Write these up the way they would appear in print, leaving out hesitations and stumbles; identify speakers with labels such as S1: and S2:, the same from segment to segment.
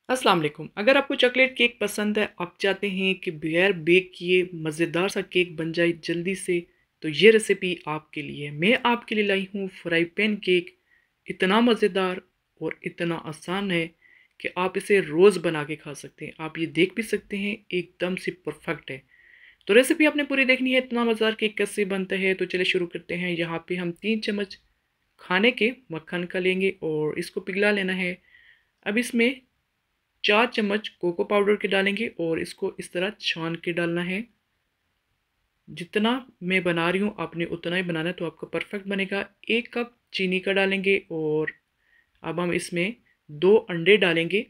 S1: अस्सलाम वालेकुम। अगर आपको चॉकलेट केक पसंद है, आप चाहते हैं कि बगैर बेक किए मज़ेदार सा केक बन जाए जल्दी से, तो ये रेसिपी आपके लिए है। मैं आपके लिए लाई हूँ फ्राई पैन केक। इतना मज़ेदार और इतना आसान है कि आप इसे रोज़ बना के खा सकते हैं। आप ये देख भी सकते हैं, एकदम से परफेक्ट है। तो रेसिपी आपने पूरी देखनी है, इतना मज़ेदार केक कैसे बनता है। तो चलिए शुरू करते हैं। यहाँ पे हम 3 चम्मच खाने के मक्खन का लेंगे और इसको पिघला लेना है। अब इसमें 4 चम्मच कोको पाउडर के डालेंगे और इसको इस तरह छान के डालना है। जितना मैं बना रही हूँ आपने उतना ही बनाना है, तो आपका परफेक्ट बनेगा। 1 कप चीनी का डालेंगे और अब हम इसमें 2 अंडे डालेंगे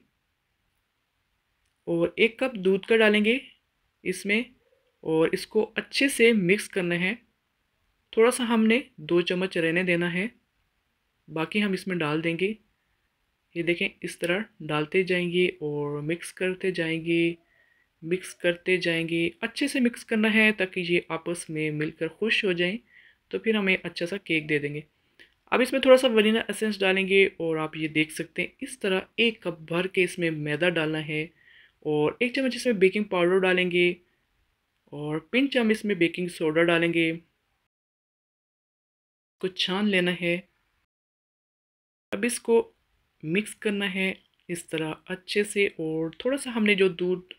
S1: और 1 कप दूध का डालेंगे इसमें, और इसको अच्छे से मिक्स करना है। थोड़ा सा हमने 2 चम्मच रहने देना है, बाकी हम इसमें डाल देंगे। ये देखें, इस तरह डालते जाएंगे और मिक्स करते जाएंगे, मिक्स करते जाएंगे। अच्छे से मिक्स करना है ताकि ये आपस में मिलकर खुश हो जाएं, तो फिर हमें अच्छा सा केक दे देंगे। अब इसमें थोड़ा सा वनीला एसेंस डालेंगे और आप ये देख सकते हैं, इस तरह 1 कप भर के इसमें मैदा डालना है और 1 चम्मच इसमें बेकिंग पाउडर डालेंगे और पिंच हम इसमें बेकिंग सोडा डालेंगे। कुछ छान लेना है। अब इसको मिक्स करना है इस तरह अच्छे से, और थोड़ा सा हमने जो दूध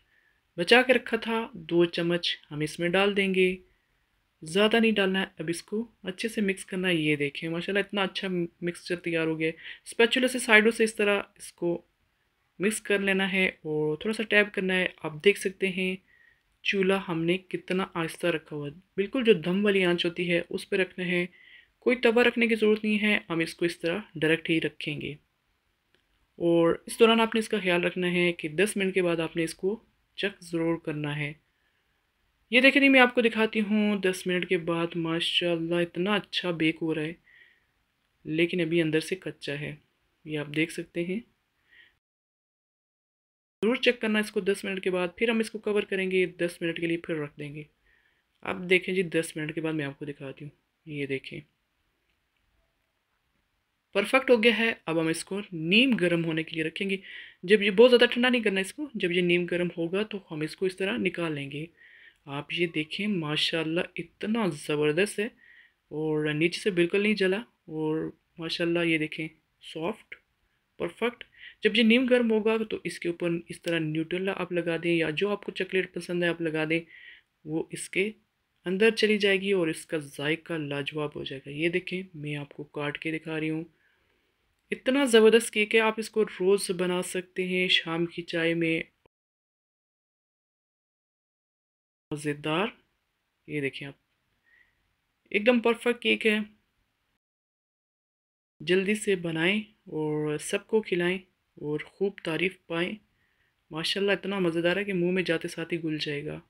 S1: बचा के रखा था 2 चम्मच हम इसमें डाल देंगे। ज़्यादा नहीं डालना है। अब इसको अच्छे से मिक्स करना है। ये देखें माशाल्लाह इतना अच्छा मिक्सचर तैयार हो गया है। स्पैचुला से साइडों से इस तरह इसको मिक्स कर लेना है और थोड़ा सा टैप करना है। आप देख सकते हैं चूल्हा हमने कितना आहिस्ता रखा हुआ है, बिल्कुल जो दम वाली आंच होती है उस पर रखना है। कोई तवा रखने की ज़रूरत नहीं है, हम इसको इस तरह डायरेक्ट ही रखेंगे। और इस दौरान आपने इसका ख्याल रखना है कि 10 मिनट के बाद आपने इसको चेक ज़रूर करना है। ये देखें, नहीं मैं आपको दिखाती हूँ 10 मिनट के बाद माशाल्लाह इतना अच्छा बेक हो रहा है, लेकिन अभी अंदर से कच्चा है। ये आप देख सकते हैं। ज़रूर चेक करना इसको 10 मिनट के बाद। फिर हम इसको कवर करेंगे 10 मिनट के लिए, फिर रख देंगे। अब देखें जी, 10 मिनट के बाद मैं आपको दिखाती हूँ। ये देखें परफेक्ट हो गया है। अब हम इसको नीम गर्म होने के लिए रखेंगे। जब ये बहुत ज़्यादा ठंडा नहीं करना इसको, जब ये नीम गर्म होगा तो हम इसको इस तरह निकाल लेंगे। आप ये देखें माशाल्लाह इतना ज़बरदस्त है और नीचे से बिल्कुल नहीं जला। और माशाल्लाह ये देखें सॉफ्ट, परफेक्ट। जब ये नीम गर्म होगा तो इसके ऊपर इस तरह न्यूटेला आप लगा दें, या जो आपको चॉकलेट पसंद है आप लगा दें, वो इसके अंदर चली जाएगी और इसका जायका लाजवाब हो जाएगा। ये देखें, मैं आपको काट के दिखा रही हूँ। इतना ज़बरदस्त केक है, आप इसको रोज़ बना सकते हैं शाम की चाय में। मज़ेदार। ये देखें आप, एकदम परफेक्ट केक है। जल्दी से बनाएं और सबको खिलाएं और खूब तारीफ़ पाएं। माशाल्लाह इतना मज़ेदार है कि मुंह में जाते साथ ही घुल जाएगा।